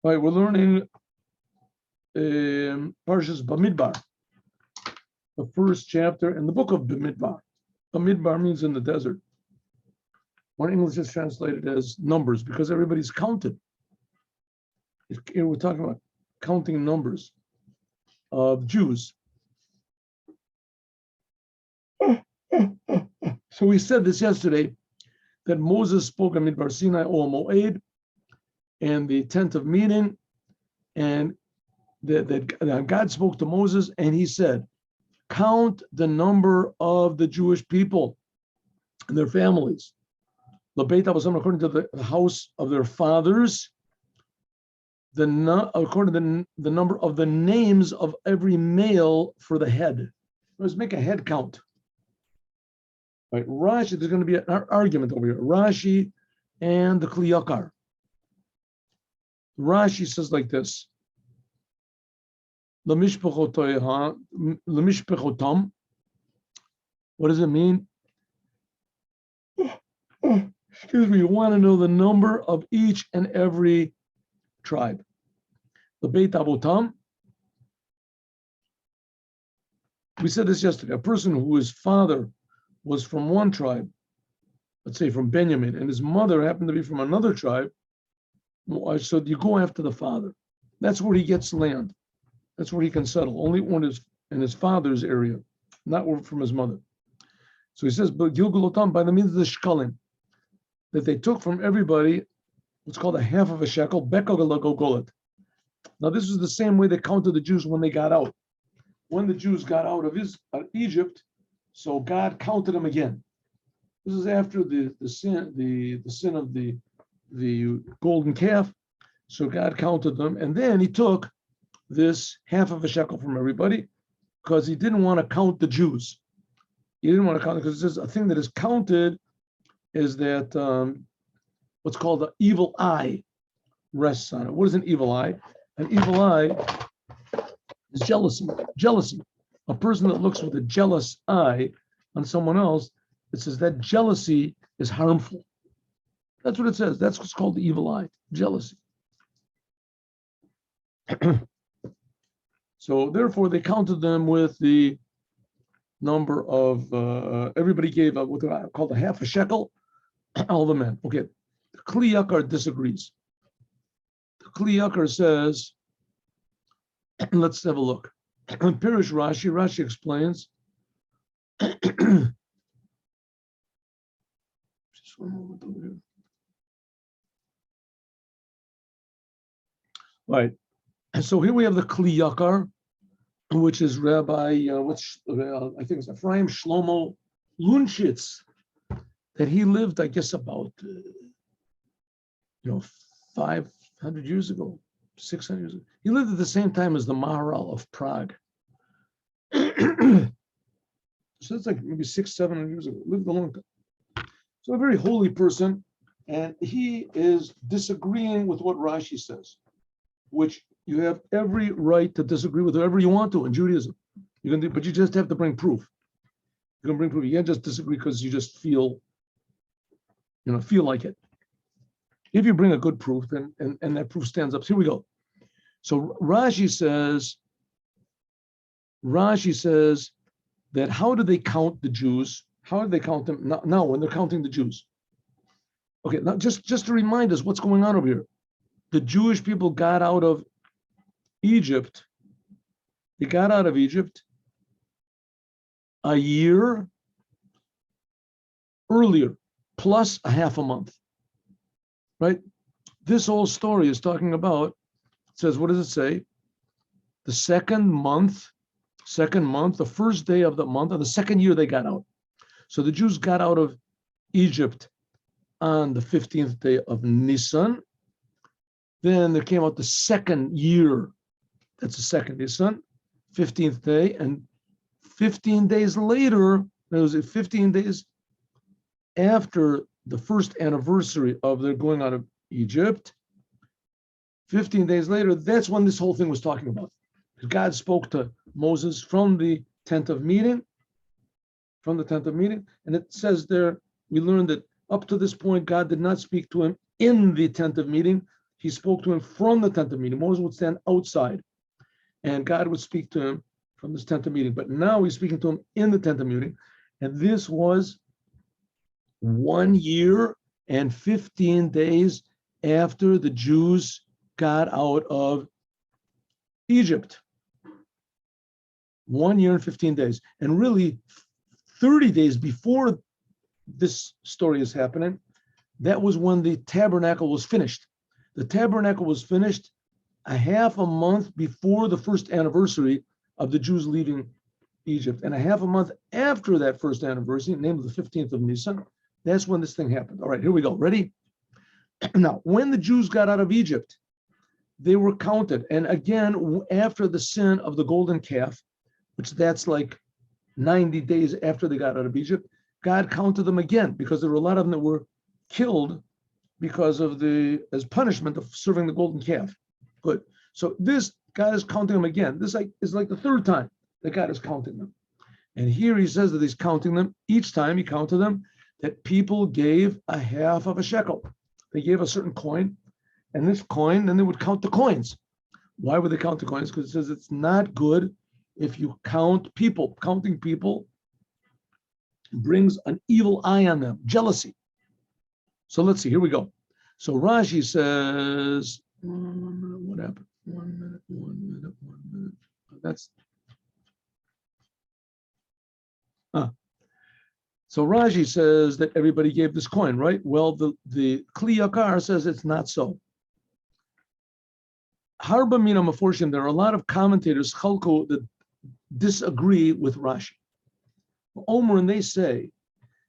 All right, we're learning Parshas Bamidbar, the first chapter in the book of Bamidbar. Bamidbar means in the desert. One English is translated as numbers because everybody's counted. We're talking about counting numbers of Jews. So we said this yesterday, that Moses spoke at Midbar Sinai or Moed and the tent of meeting, and that God spoke to Moses and he said, count the number of the Jewish people and their families. According to the house of their fathers, according to the number of the names of every male for the head. Let's make a head count. Right, Rashi, there's going to be an argument over here. Rashi and the Kli Ykar. Rashi says like this. Lemishpechotam. What does it mean? Excuse me, you want to know the number of each and every tribe. The Beit Avotam. We said this yesterday. A person whose father was from one tribe, let's say from Benjamin, and his mother happened to be from another tribe, so you go after the father. That's where he gets land. That's where he can settle. Only when it's in his father's area, not from his mother. So he says, but Gilgulotam, by the means of the shkalim, that they took from everybody what's called a half of a shekel, bekagalagogolet. Now this is the same way they counted the Jews when they got out. When the Jews got out of Egypt, so God counted them again. This is after the sin of the golden calf. So God counted them, and then he took this half of a shekel from everybody because he didn't want to count the Jews. He didn't want to count it because there's a thing that is counted is that what's called the evil eye rests on it. What is an evil eye? An evil eye is jealousy. Jealousy. A person that looks with a jealous eye on someone else, it says that jealousy is harmful. That's what it says. That's what's called the evil eye, jealousy. So therefore, they counted them with the number of, everybody gave what I called a half a shekel, all the men. Okay, the Kli Ykar disagrees. The Kli Ykar says, let's have a look. Pirish Rashi explains. Just one moment over here. Right. And so here we have the Kli Ykar, which is Rabbi, I think it's Ephraim Shlomo Lunchitz, that he lived, I guess, about 500 years ago, 600 years ago. He lived at the same time as the Maharal of Prague. So it's like maybe 600-700 years ago. Lived a long time. So a very holy person, and he is disagreeing with what Rashi says, which you have every right to disagree with whoever you want to in Judaism. You can do, but you just have to bring proof. You can bring proof. You can't just disagree because you just feel like it. If you bring a good proof, then and that proof stands up. So here we go. So Rashi says that how do they count the Jews? How do they count them now when they're counting the Jews? Okay, now just to remind us what's going on over here. The Jewish people got out of Egypt. They got out of Egypt a year earlier, plus a half a month, right? This whole story is talking about, it says, what does it say? The second month, the first day of the month, of the second year they got out. So the Jews got out of Egypt on the 15th day of Nisan. Then there came out the second year. That's the second Nisan, 15th day. And 15 days later, there was 15 days after the first anniversary of their going out of Egypt. 15 days later, that's when this whole thing was talking about. God spoke to Moses from the tent of meeting, and it says there, we learned that up to this point, God did not speak to him in the tent of meeting. he spoke to him from the tent of meeting. Moses would stand outside, and God would speak to him from this tent of meeting. But now he's speaking to him in the tent of meeting, and this was 1 year and 15 days after the Jews got out of Egypt. 1 year and 15 days. And really, 30 days before this story is happening, that was when the tabernacle was finished. The tabernacle was finished a half a month before the first anniversary of the Jews leaving Egypt. And a half a month after that first anniversary, named the 15th of Nisan, that's when this thing happened. All right, here we go. Ready? Now, when the Jews got out of Egypt, they were counted. And again, after the sin of the golden calf, which that's like 90 days after they got out of Egypt, God counted them again because there were a lot of them that were killed because of as punishment of serving the golden calf. Good. So this, God is counting them again. This is like the third time that God is counting them. And here he says that he's counting them. Each time he counted them, that people gave a half of a shekel. They gave a certain coin, and this coin, then they would count the coins. Why would they count the coins? Because it says it's not good if you count people. Counting people brings an evil eye on them, jealousy. So let's see, here we go. So Rashi says, what happened? 1 minute. So Rashi says that everybody gave this coin, right? Well, the Kli Ykar says it's not so. Harba mina maforshim, there are a lot of commentators, chalko, that disagree with Rashi. Omer, and they say,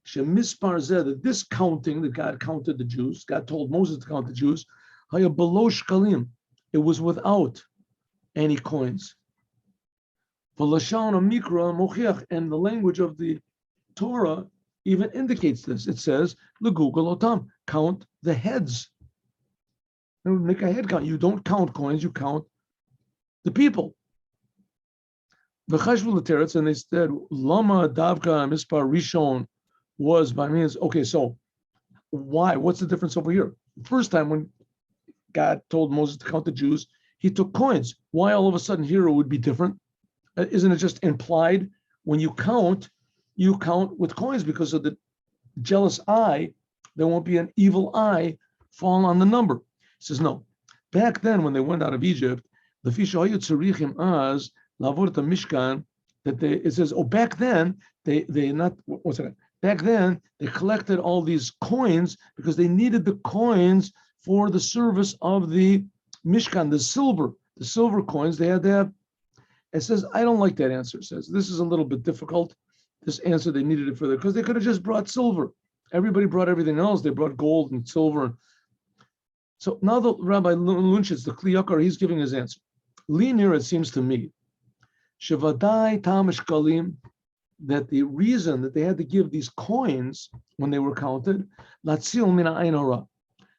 shemispar zeh, that this counting that God counted the Jews, God told Moses to count the Jews, haya below shkalim, it was without any coins. V'lashon mikra mochiach, and the language of the Torah even indicates this. It says, legugel otam, count the heads. And make a head count. You don't count coins, you count the people. V'chashvu and they said, lama davka mispar rishon was by means. Okay, so why? What's the difference over here? First time when God told Moses to count the Jews, he took coins. Why all of a sudden here it would be different? Isn't it just implied when you count with coins because of the jealous eye? There won't be an evil eye fall on the number. He says no. Back then, when they went out of Egypt, the fishayut az lavur the Mishkan, that it says, back then back then they collected all these coins because they needed the coins for the service of the Mishkan, the silver coins. They had to have. It says, I don't like that answer. It says, this is a little bit difficult. This answer, they needed it for there because they could have just brought silver. Everybody brought everything else. They brought gold and silver. So now the Rabbi Lunchitz, the Kli Ykar, he's giving his answer. Linear, it seems to me, Shevadai Tamish Kalim, that the reason that they had to give these coins when they were counted, Latzil Mina Ein Hara,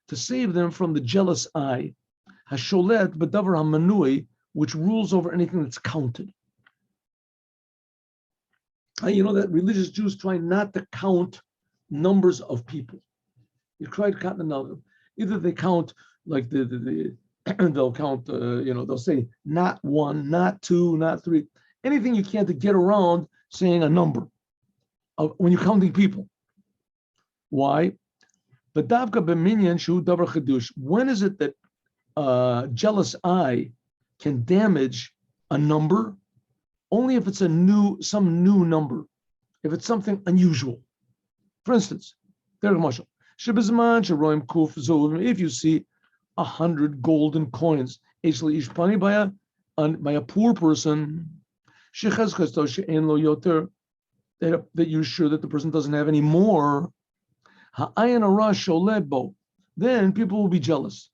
to save them from the jealous eye, Hasholet B'davar HaManui, which rules over anything that's counted. You know that religious Jews try not to count numbers of people. You try to count the number. Either they count like they'll count, they'll say not one, not two, not three. Anything you can to get around saying a number when you're counting people. Why? But davka b'minyan shu davar chedush. When is it that jealous eye can damage a number? Only if it's some new number, if it's something unusual. For instance, if you see 100 golden coins by a poor person, that you're sure that the person doesn't have any more, then people will be jealous.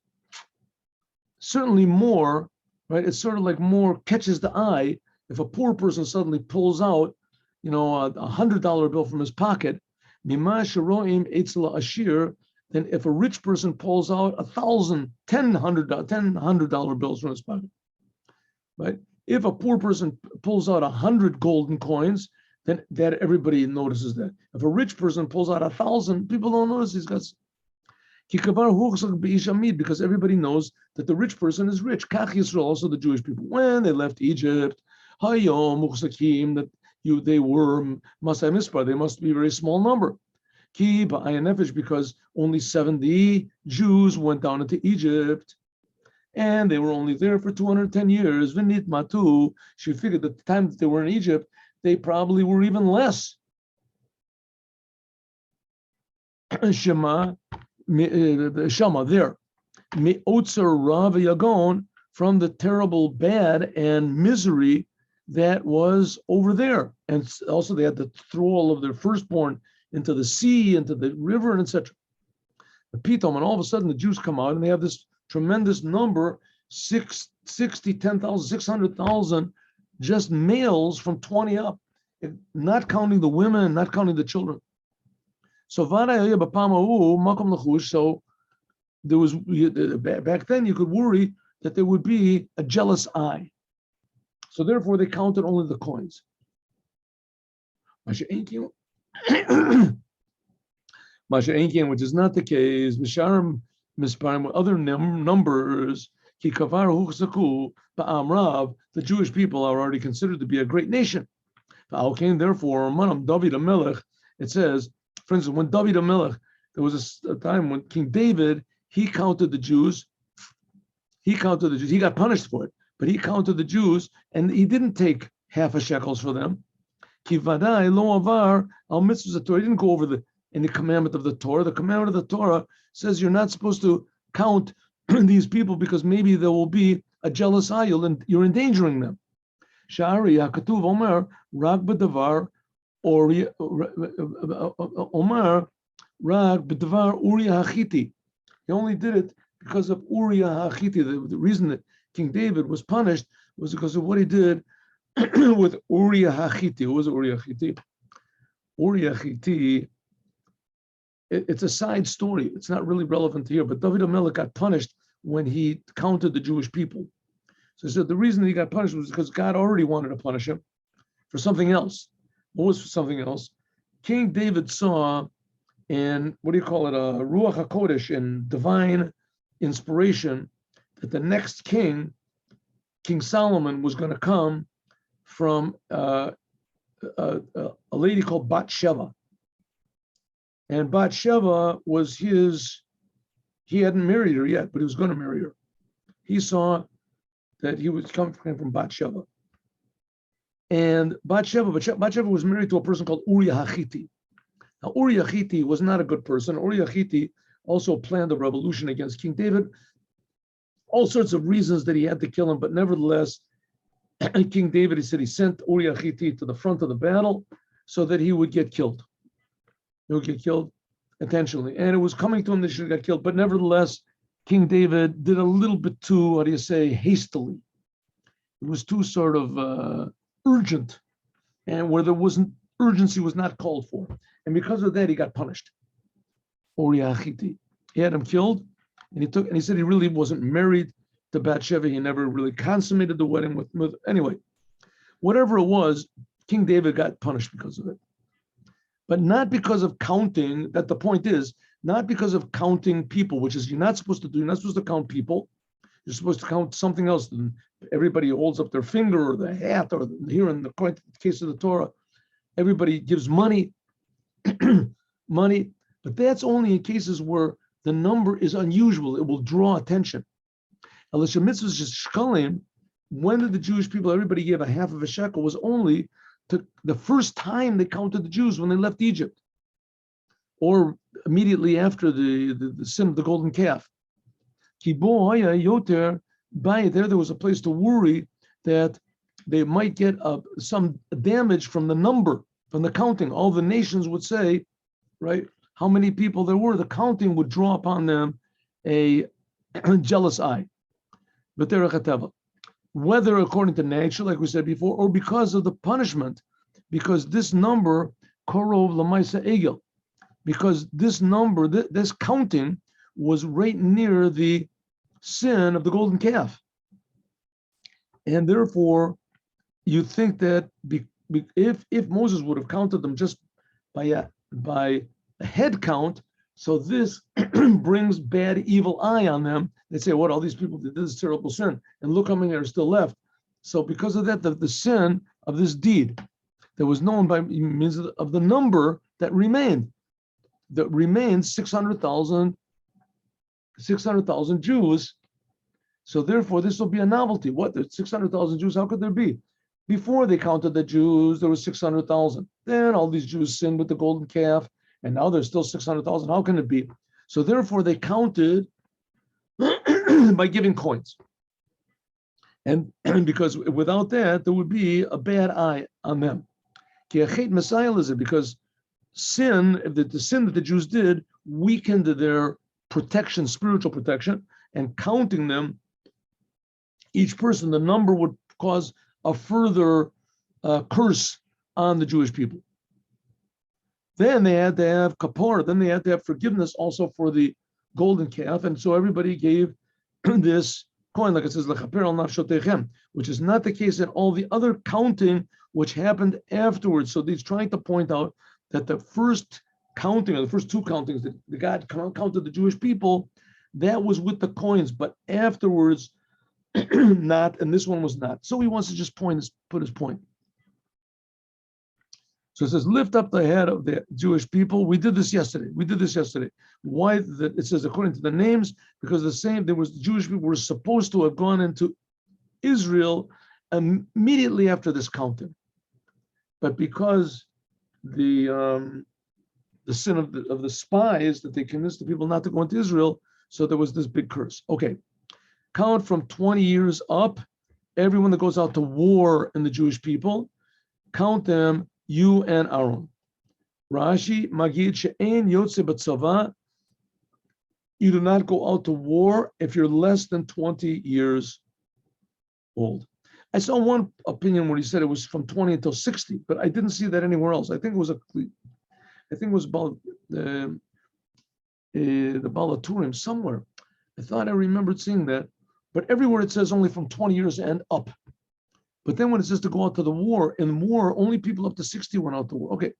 Certainly more, right? It's sort of like more catches the eye. If a poor person suddenly pulls out, $100 bill from his pocket, then if a rich person pulls out 1,000, $100 bills from his pocket, right? If a poor person pulls out 100 golden coins, then that everybody notices that. If a rich person pulls out 1,000, people don't notice he's got. Because everybody knows that the rich person is rich. Kach Yisrael, also the Jewish people, when they left Egypt, that they were Masai Mispar, they must be a very small number. Because only 70 Jews went down into Egypt, and they were only there for 210 years. Vinit Matu, she figured that the time that they were in Egypt, they probably were even less. Shema there. Me'otzer Rav Yagon, from the terrible bad and misery that was over there. And also they had to throw all of their firstborn into the sea, into the river, and etc. Pitom, and all of a sudden the Jews come out and they have this tremendous number, 10,000, 600,000, just males from 20 up, not counting the women, not counting the children. So so there was, back then you could worry that there would be a jealous eye. So therefore they counted only the coins. Masha Enkian, which is not the case, Misharim Misparim, with other numbers, Ki Kavar Huchsaku, Ba'am Rav, the Jewish people are already considered to be a great nation. Therefore, Manam David HaMelech, it says, for instance, when David HaMelech, there was a time when King David, he counted the Jews. He got punished for it, but he counted the Jews, and he didn't take half a shekels for them. Ki vadai lo avar al mitzvahs Torah. He didn't go over in the commandment of the Torah. The commandment of the Torah says you're not supposed to count these people because maybe there will be a jealous eye, and you're endangering them. Sha'ari hakatuv omer rag b'davar Omar rag b'davar Uriah Hachiti. He only did it because of Uriah Hachiti. The reason that King David was punished was because of what he did with Uriah Hachiti. Who was Uriah Hachiti? Uriah Hachiti, it's a side story. It's not really relevant here, but David HaMelech got punished when he counted the Jewish people. So he said the reason he got punished was because God already wanted to punish him for something else. What was for something else? King David saw in, what do you call it, Ruach HaKodesh, in divine inspiration, that the next king, King Solomon, was going to come from a lady called Bathsheba. And Bathsheba was he hadn't married her yet, but he was going to marry her. He saw that he was coming from Bathsheba. And Bathsheba was married to a person called Uriah Hachiti. Now, Uriah Hachiti was not a good person. Uriah Hachiti also planned a revolution against King David. All sorts of reasons that he had to kill him, but nevertheless, King David, he said he sent Uriah Hachiti to the front of the battle so that he would get killed. He would get killed intentionally. And it was coming to him that he should get killed, but nevertheless, King David did a little bit too, hastily. It was too sort of urgent, and where there wasn't, urgency was not called for. And because of that, he got punished. Uriah Hachiti. He had him killed, and he said he really wasn't married to Bathsheba. He never really consummated the wedding with anyway. Whatever it was, King David got punished because of it. But not because of counting, that the point is, not because of counting people, which is you're not supposed to do. You're not supposed to count people. You're supposed to count something else. And everybody holds up their finger or the hat, or here in the case of the Torah, everybody gives money, money. But that's only in cases where the number is unusual. It will draw attention. Elisha mitzvahs just shkalim. When did the Jewish people, everybody gave a half of a shekel, was only to the first time they counted the Jews when they left Egypt, or immediately after the sin of the golden calf. There was a place to worry that they might get some damage from the number, from the counting. All the nations would say, right, how many people there were. The counting would draw upon them a jealous eye. Whether according to nature, like we said before, or because of the punishment, because this number, korov lamaisa egel, because this number, this counting was right near the sin of the golden calf. And therefore, you think that if Moses would have counted them just by a head count, So this brings bad, evil eye on them. They say, what, all these people did this terrible sin, and look how many are still left. So because of that, the sin of this deed that was known by means of the number that remained 600,000 Jews. So therefore, this will be a novelty. What, there's 600,000 Jews? How could there be? Before they counted the Jews, there was 600,000. Then all these Jews sinned with the golden calf, and now there's still 600,000. How can it be? So therefore, they counted by giving coins. And because without that, there would be a bad eye on them. Because sin, the sin that the Jews did, weakened their protection, spiritual protection, and counting them, each person, the number would cause a further curse on the Jewish people. Then they had to have kapor, then they had to have forgiveness also for the golden calf, and so everybody gave this coin, like it says, which is not the case in all the other counting which happened afterwards. So he's trying to point out that the first counting, or the first two countings that God counted the Jewish people, that was with the coins, but afterwards, not, and this one was not. So he wants to just put his point. So it says, lift up the head of the Jewish people. We did this yesterday. Why? It says, according to the names, because the Jewish people were supposed to have gone into Israel immediately after this counting. But because the sin of the spies, that they convinced the people not to go into Israel, so there was this big curse. Okay, count from 20 years up, everyone that goes out to war in the Jewish people, count them, you and Aaron. Rashi, Magid, She'en Yotze B'Tzava, you do not go out to war if you're less than 20 years old. I saw one opinion where he said it was from 20 until 60, but I didn't see that anywhere else. I think it was about the Balaturim somewhere. I thought I remembered seeing that, but everywhere it says only from 20 years and up. But then when it says to go out to the war, in war, only people up to 60 went out to war. Okay.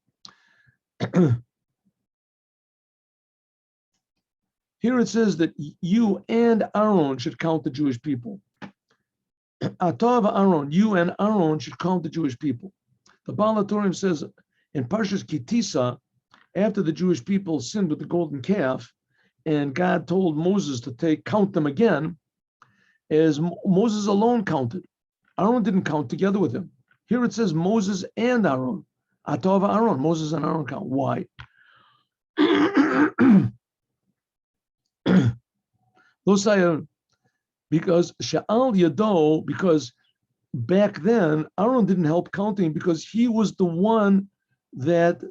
Here it says that you and Aaron should count the Jewish people. Atav Aaron, you and Aaron should count the Jewish people. The Balaturim says in Parshas Kitisa, after the Jewish people sinned with the golden calf, and God told Moses to count them again, as Moses alone counted. Aaron didn't count together with him. Here it says Moses and Aaron. Atav Aaron, Moses and Aaron count. Why? Because Sha'al Yado, because back then Aaron didn't help counting, because he was the one that,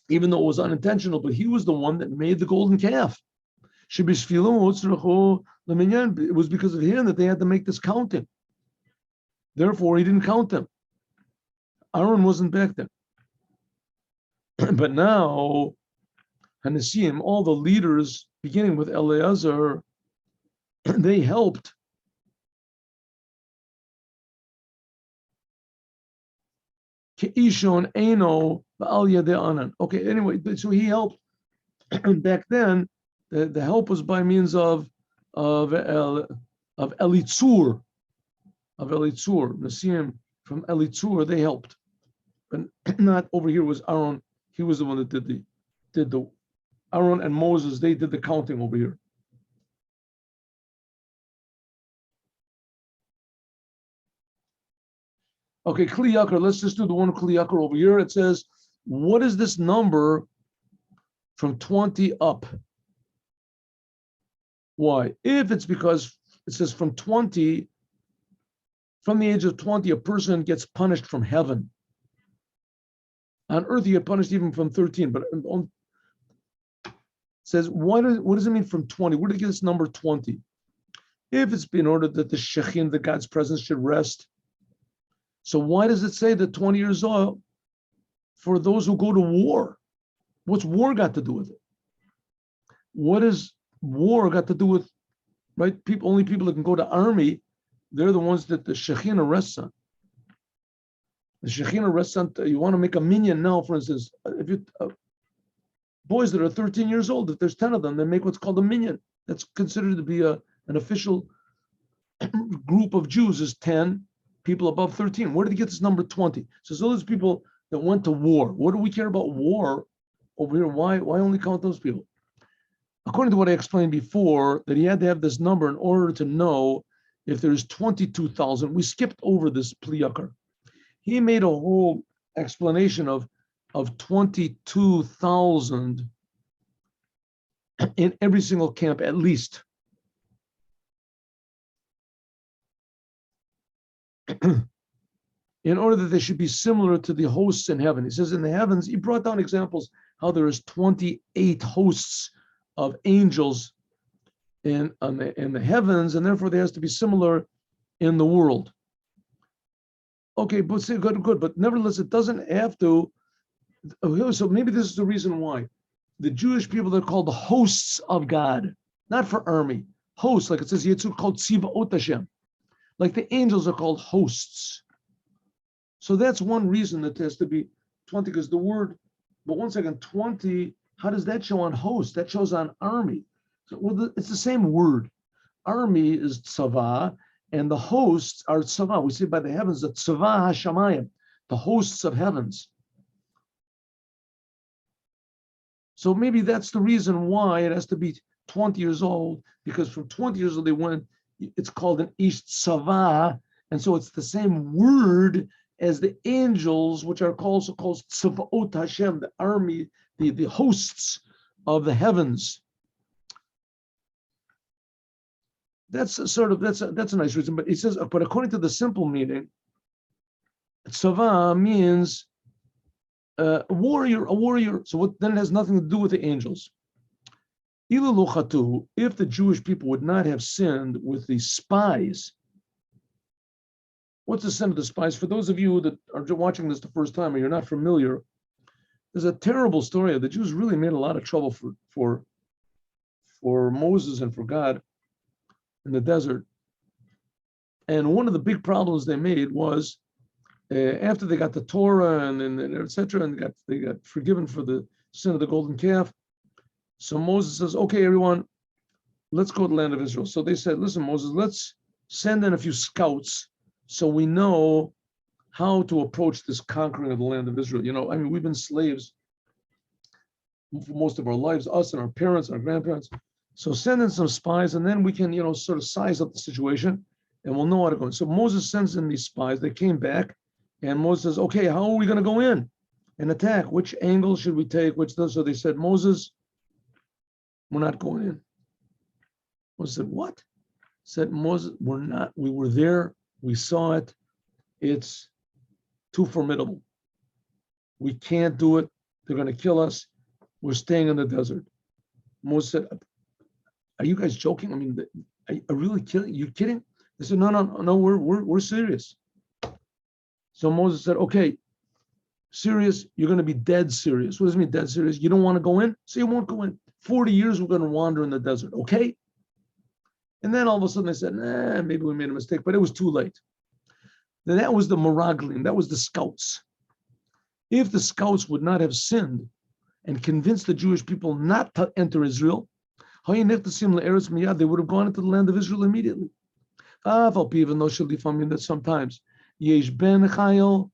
even though it was unintentional, but he was the one that made the golden calf. It was because of him that they had to make this counting. Therefore, he didn't count them. Aaron wasn't back then. But now, Hanasim, all the leaders, beginning with Eleazar, they helped. Ke'ishon Eino Ba'al Yadei Anan. Okay, anyway, so he helped. Back then, the help was by means of Elitzur, Nasim from Elitzur, they helped. But not over here was Aaron. He was the one that did the Aaron and Moses, they did the counting over here. Okay, Kli Ykar, let's just do the one Kli Ykar over here. It says, what is this number from 20 up? Why? If it's because it says from 20, from the age of 20, a person gets punished from heaven. On earth, you get punished even from 13, but it says, what does it mean from 20? Where did it get this number 20? If it's in order that the Shekhin, the God's presence, should rest. So why does it say that 20 years old for those who go to war? What's war got to do with it? What is war got to do with, right? Only people that can go to army, they're the ones that the Shekhinah rests on. The Shekhinah rests on, you want to make a minyan now, for instance, if you boys that are 13 years old. If there's 10 of them, they make what's called a minyan. That's considered to be an official group of Jews is 10 people above 13. Where did he get this number 20? So those people that went to war. What do we care about war over here? Why only count those people? According to what I explained before, that he had to have this number in order to know if there's 22,000. We skipped over this Kli Ykar. He made a whole explanation of 22,000 in every single camp, at least. In order that they should be similar to the hosts in heaven. He says in the heavens, he brought down examples how there is 28 hosts of angels in the heavens, and therefore there has to be similar in the world. Okay, but say good, but nevertheless, it doesn't have to. So maybe this is the reason why the Jewish people are called the hosts of God, not for army. Hosts, like it says, Yitzhak called Tziva'ot Hashem. Like the angels are called hosts. So that's one reason that there has to be 20, because the word, but 1 second, 20, how does that show on host? That shows on army. So, well, it's the same word. Army is tzava, and the hosts are tzava. We say by the heavens, the tzava hashamayim, the hosts of heavens. So maybe that's the reason why it has to be 20 years old, because from 20 years old they went, it's called an ish tzava, and so it's the same word as the angels, which are also called tzavaot Hashem, the army, the hosts of the heavens. That's a nice reason, but he says, but according to the simple meaning, tzava means a warrior. So what then it has nothing to do with the angels. If the Jewish people would not have sinned with the spies. What's the sin of the spies? For those of you that are watching this the first time and you're not familiar, there's a terrible story. The Jews really made a lot of trouble for Moses and for God in the desert. And one of the big problems they made was after they got the Torah and etc., and they got forgiven for the sin of the golden calf. So Moses says, okay, everyone, let's go to the land of Israel. So they said, listen, Moses, let's send in a few scouts so we know how to approach this conquering of the land of Israel. I mean, we've been slaves for most of our lives, us and our parents, our grandparents. So send in some spies, and then we can, sort of size up the situation, and we'll know how to go in. So Moses sends in these spies. They came back, and Moses says, okay, how are we going to go in and attack? Which angle should we take? So they said, Moses, we're not going in. Moses said, what? Said Moses, we're not. We were there. We saw it. It's too formidable. We can't do it. They're going to kill us. We're staying in the desert. Moses said, are you guys joking? I mean, are you really kidding? You kidding? They said, no, we're serious. So Moses said, okay, serious, you're going to be dead serious. What does it mean, dead serious? You don't want to go in? So you won't go in. 40 years we're going to wander in the desert, okay? And then all of a sudden they said, maybe we made a mistake, but it was too late. Then that was the Meraglim, that was the scouts. If the scouts would not have sinned and convinced the Jewish people not to enter Israel, they would have gone into the land of Israel immediately. Even though that sometimes Yesh ben Chayil,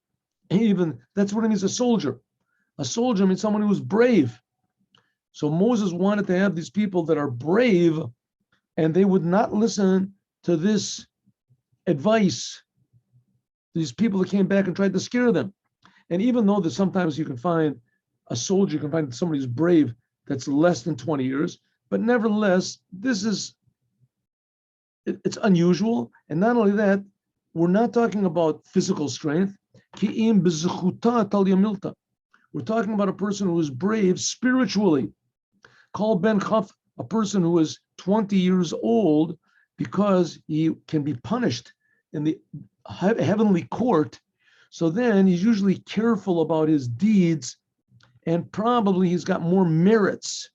even that's what it means, a soldier. A soldier means someone who is brave. So Moses wanted to have these people that are brave, and they would not listen to this advice. These people that came back and tried to scare them. And even though that sometimes you can find a soldier, you can find somebody who's brave that's less than 20 years, but nevertheless, it's unusual. And not only that, we're not talking about physical strength. We're talking about a person who is brave spiritually. Call Ben Chaf a person who is 20 years old because he can be punished in the heavenly court. So then he's usually careful about his deeds, and probably he's got more merits.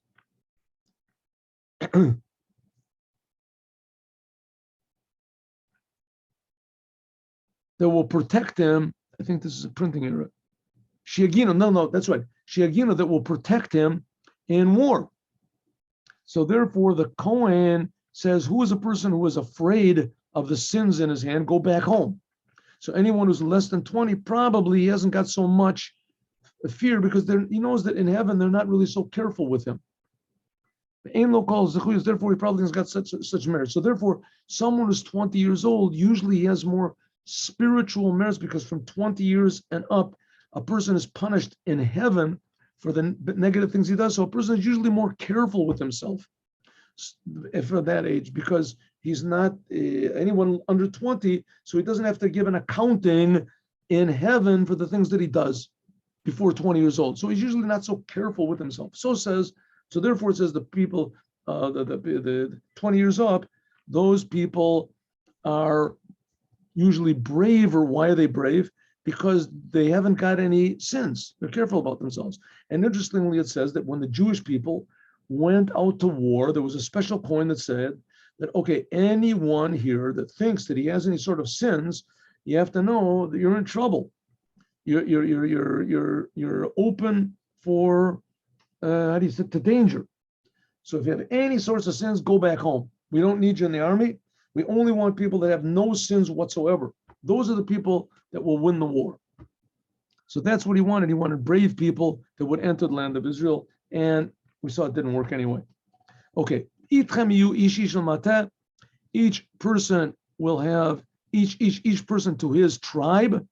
That will protect him. I think this is a printing error. Shiagino, no, that's right. Shiagino that will protect him in war. So therefore, the Kohen says, who is a person who is afraid of the sins in his hand? Go back home. So anyone who's less than 20, probably he hasn't got so much fear because he knows that in heaven they're not really so careful with him. Therefore, he probably has got such merit. So therefore, someone who's 20 years old usually has more spiritual merits because from 20 years and up, a person is punished in heaven for the negative things he does. So a person is usually more careful with himself for that age because he's not anyone under 20, so he doesn't have to give an accounting in heaven for the things that he does before 20 years old. So he's usually not so careful with himself. So therefore it says the people, the 20 years up, those people are usually brave. Or why are they brave? Because they haven't got any sins. They're careful about themselves. And interestingly, it says that when the Jewish people went out to war, there was a special coin that said that, okay, anyone here that thinks that he has any sort of sins, you have to know that you're in trouble. You're open for to danger. So if you have any sorts of sins, go back home. We don't need you in the army. We only want people that have no sins whatsoever. Those are the people that will win the war. So that's what he wanted. He wanted brave people that would enter the land of Israel. And we saw it didn't work anyway. Okay. Each person will have each person to his tribe.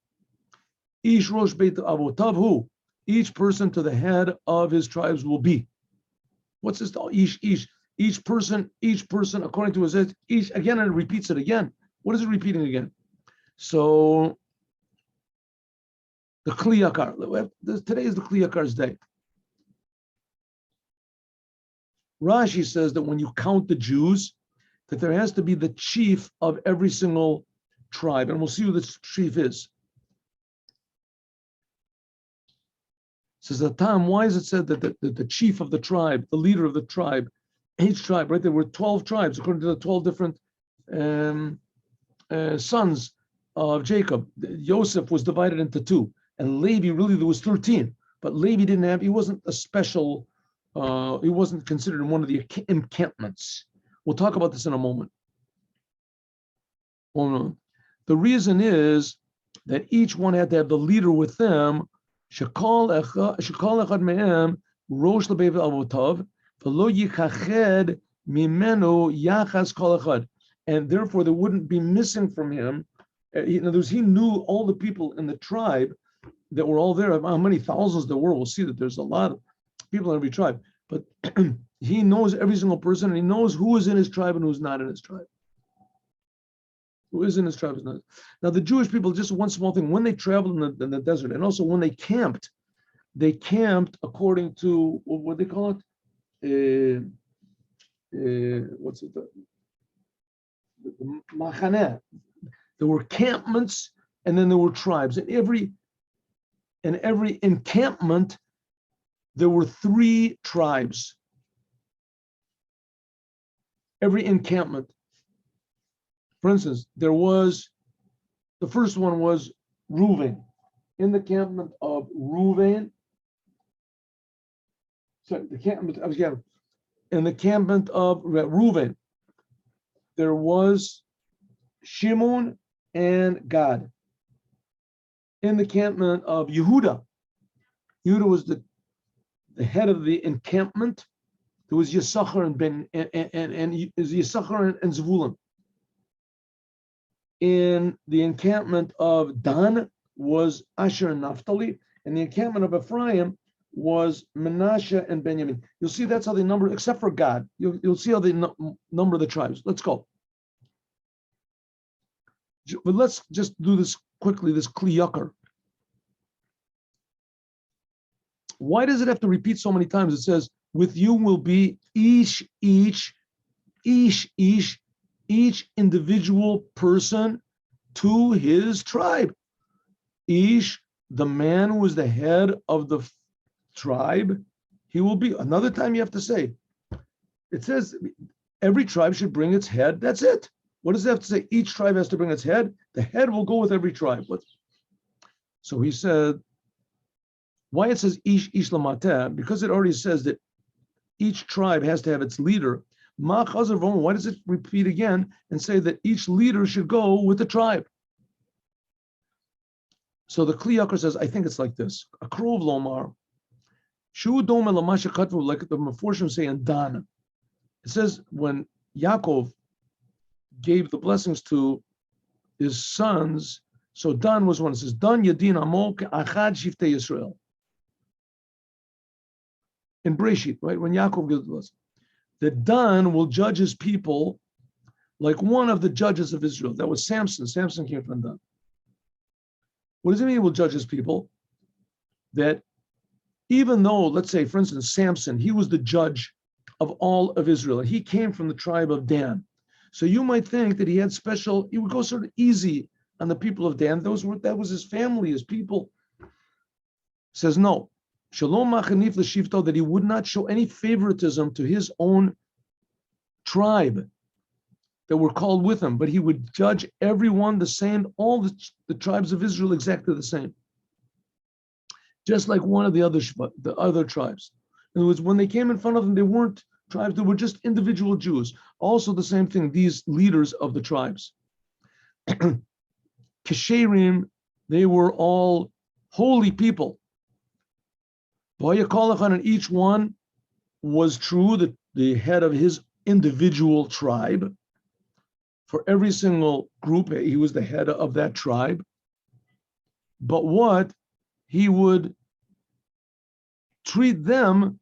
Each rosh beit avotav hu. Each person to the head of his tribes will be. What's this? Each person according to his age. Each again, and it repeats it again. What is it repeating again? So the Kli Ykar. Today is the Kli Ykar's day. Rashi says that when you count the Jews, that there has to be the chief of every single tribe, and we'll see who the chief is. Says the Tam, why is it said that the chief of the tribe, the leader of the tribe, each tribe, right? There were 12 tribes according to the 12 different sons of Jacob. Joseph was divided into two, and Levi, really there was 13, but Levi he wasn't a special, he wasn't considered in one of the encampments. We'll talk about this in a moment. The reason is that each one had to have the leader with them. Shekol echad mehem rosh lebeit avotav v'lo yikached mimenu yachas kol echad, and therefore there wouldn't be missing from him. In other words, he knew all the people in the tribe that were all there. How many thousands there were? We'll see that there's a lot of people in every tribe, but he knows every single person, and he knows who is in his tribe and who's not in his tribe. Who is in his tribe is not. Now the Jewish people, just one small thing, when they traveled in the desert, and also when they camped according to what they call it, what's it? The machaneh. There were encampments, and then there were tribes. In every encampment, there were 3 tribes. Every encampment. For instance, the first one was Reuven. In the encampment of Reuven, in the encampment of Reuven, there was Shimon and Gad. In the encampment of Yehuda was the head of the encampment. There was Yisachar and Zvulun. In the encampment of Dan was Asher and Naphtali, and the encampment of Ephraim was Manasseh and Benjamin. You'll see that's how they number, except for God. You'll see how they number the tribes. Let's go. But let's just do this quickly, this Kli Ykar. Why does it have to repeat so many times? It says, with you will be each individual person to his tribe. Ish, the man who is the head of the tribe, he will be. Another time you have to say, it says every tribe should bring its head. That's it. What does it have to say? Each tribe has to bring its head. The head will go with every tribe. So he said, why it says ish lamateh? Because it already says that each tribe has to have its leader. Why does it repeat again and say that each leader should go with the tribe? So the Kli Ykar says, I think it's like this. A Krov Lomar, Shu Dome Lamasha Katvu, like the Meforshim say in Dan. It says when Yaakov gave the blessings to his sons, so Dan was one. It says, Dan Yadin Amok Achad Shiftei Yisrael. In Breshit, right? When Yaakov gives the blessing, that Dan will judge his people like one of the judges of Israel. That was Samson. Samson came from Dan. What does it mean he will judge his people? That even though, let's say, for instance, Samson, he was the judge of all of Israel, and he came from the tribe of Dan. So you might think that he would go sort of easy on the people of Dan. That was his family, his people. Says no. Shalom machanif l'shivto, that he would not show any favoritism to his own tribe that were called with him, but he would judge everyone the same, all the tribes of Israel exactly the same. Just like one of the other tribes. In other words, when they came in front of them, they weren't tribes, they were just individual Jews. Also the same thing, these leaders of the tribes. Kesherim, they were all holy people. And each one was true, that the head of his individual tribe. For every single group, he was the head of that tribe. But what? He would treat them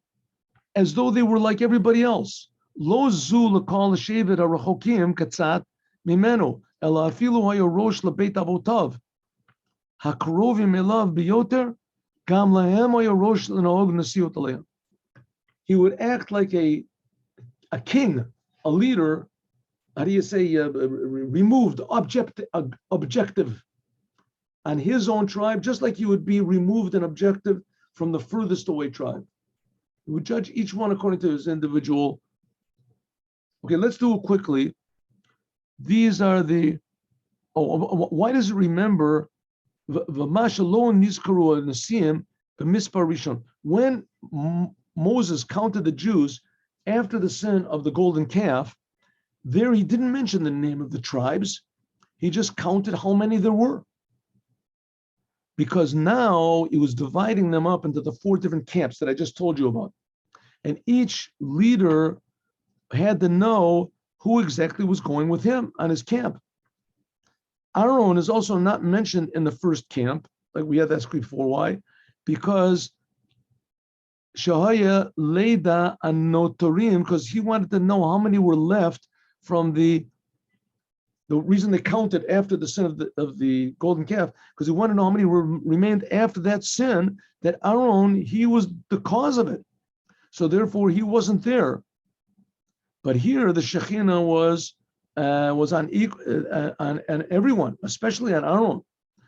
as though they were like everybody else. Lo zu l'kol shevet harachokim katzat mimenu, ela afilu hayo rosh lebeit avotav. Hakrovim elav biyoter, gam lahem hayo rosh l'naog nasiot aleim. He would act like a king, a leader. How do you say, removed, objective on his own tribe, just like he would be removed and objective from the furthest away tribe. He would judge each one according to his individual. Okay, let's do it quickly. These are the, why does it remember, when Moses counted the Jews after the sin of the golden calf, there he didn't mention the name of the tribes. He just counted how many there were. Because now he was dividing them up into the 4 different camps that I just told you about. And each leader had to know who exactly was going with him on his camp. Aaron is also not mentioned in the first camp, like we had that script before. Why? Because Shahaya Leda Anotorim, because he wanted to know how many were left from the reason they counted after the sin of the golden calf, because he wanted to know how many remained after that sin, that Aaron, he was the cause of it. So therefore he wasn't there. But here the Shekhinah was on everyone, especially on Aaron.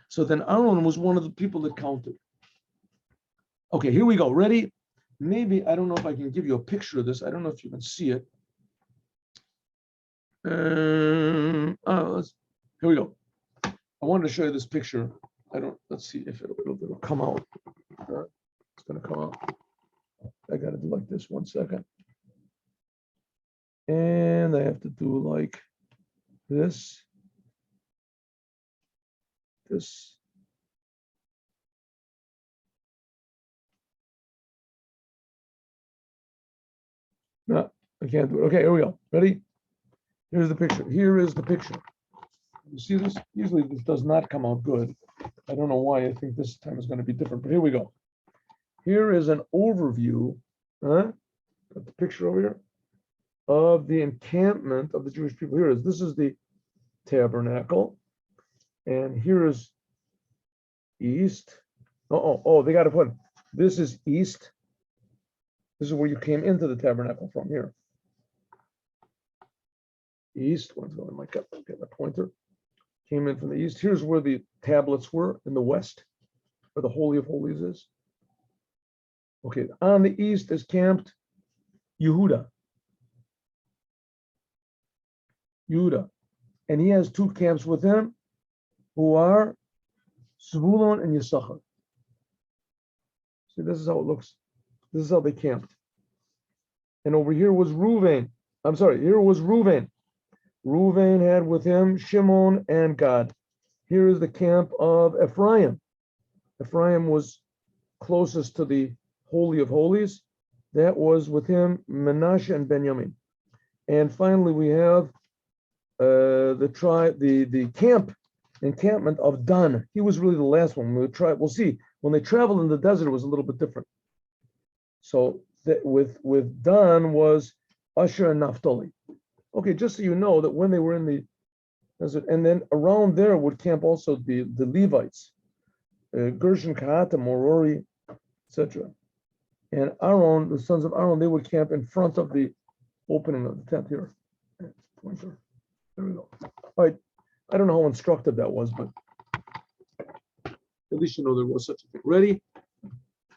So then Aaron was one of the people that counted. Okay, here we go. Ready? Maybe, I don't know if I can give you a picture of this. I don't know if you can see it. Here we go. I wanted to show you this picture. Let's see if it'll come out. It's going to come out. I got to do like this, 1 second. And I have to do like this. No, I can't do it. Okay, here we go. Ready? Here's the picture. Here is the picture. You see this? Usually this does not come out good. I don't know why. I think this time is going to be different, but here we go. Here is an overview, got the picture over here, of the encampment of the Jewish people. This is the tabernacle, and here is east. They got to put, this is east. This is where you came into the tabernacle from here. East, I might get my pointer. Came in from the east. Here's where the tablets were in the west, where the Holy of Holies is. Okay, on the east is camped Yehuda. And he has 2 camps with him, who are Zvulun and Yisachar. See, this is how it looks. This is how they camped. And over here was Reuven. I'm sorry, here was Reuven. Reuven had with him Shimon and Gad. Here is the camp of Ephraim. Ephraim was closest to the Holy of Holies. That was with him Manasseh and Benjamin. And finally, we have the encampment of Dan. He was really the last one. We'll see. When they traveled in the desert, it was a little bit different. So with Dan was Asher and Naphtali. Okay, just so you know that when they were in the desert, and then around there would camp also the Levites, Gershon, Kahata, Merari, etc. And Aaron, the sons of Aaron, they would camp in front of the opening of the tent here. Pointer. There we go. All right. I don't know how instructive that was, but at least you know there was such a thing. Ready?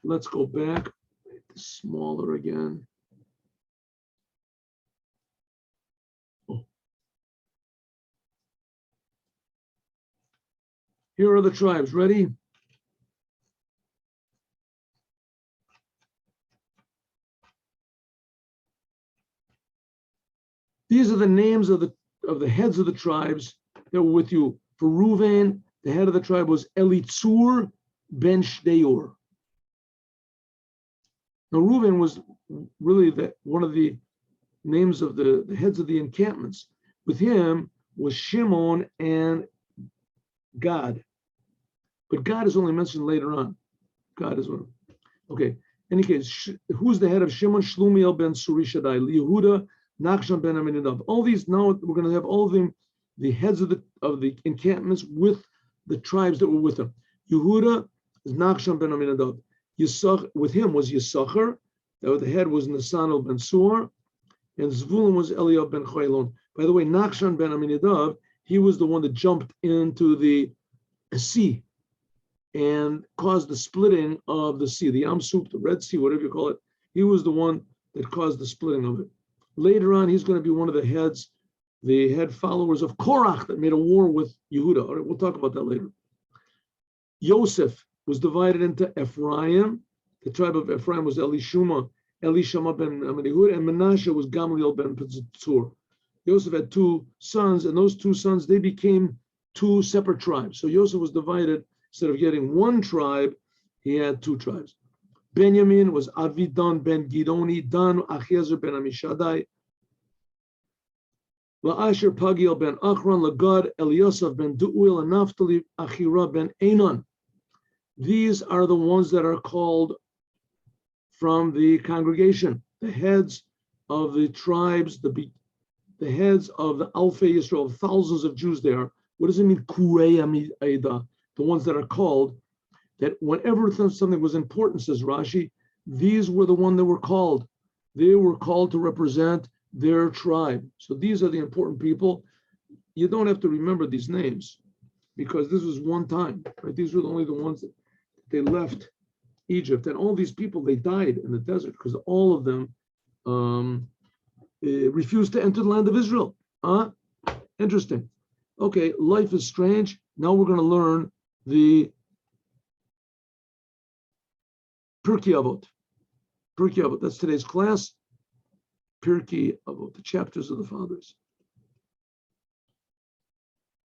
Let's go back. Smaller again. Oh. Here are the tribes. Ready? These are the names of the heads of the tribes that were with you. For Reuven, the head of the tribe was Elitzur ben Shdeur. Now Reuven was really one of the names of the heads of the encampments. With him was Shimon and Gad. But God is only mentioned later on. God is one. Okay. In any case, who's the head of Shimon? Shlumiel ben Surishadai, Yehuda, Nachshon ben Aminadab. All these, now we're going to have all of them, the heads of the encampments with the tribes that were with them. Yehuda is Nachshon ben Aminadab. With him was Yisachar. The head was Nasanel ben Suar, and Zvulun was Eliab ben Chaylon. By the way, Nachshon ben Aminadab, he was the one that jumped into the sea and caused the splitting of the sea, the Yam Suf, the Red Sea, whatever you call it. He was the one that caused the splitting of it. Later on, he's going to be one of the head followers of Korach that made a war with Yehuda. All right, we'll talk about that later. Yosef was divided into Ephraim. The tribe of Ephraim was Elishama ben Amidihud, and Manasseh was Gamliel ben Petzur. Yosef had two sons, and those two sons, they became two separate tribes. So Yosef was divided. Instead of getting one tribe, he had two tribes. Benjamin was Avidan ben Gidoni, Dan Achiezer ben Amishadai, La'asher Pagiel ben Achron, Lagad Eliasaph ben Du'uil, and Naphtali Achira ben Enon. These are the ones that are called from the congregation, the heads of the tribes, the heads of the Alfei Yisrael, thousands of Jews there. What does it mean, Kurei Amida? The ones that are called, that whenever something was important, says Rashi, these were the one that were called. They were called to represent their tribe. So these are the important people. You don't have to remember these names because this was one time, right? These were only the ones that they left Egypt, and all these people, they died in the desert because all of them refused to enter the land of Israel. Interesting. Okay, life is strange. Now we're going to learn the Pirkei Avot. Pirkei Avot, that's today's class. Pirkei Avot, the chapters of the fathers.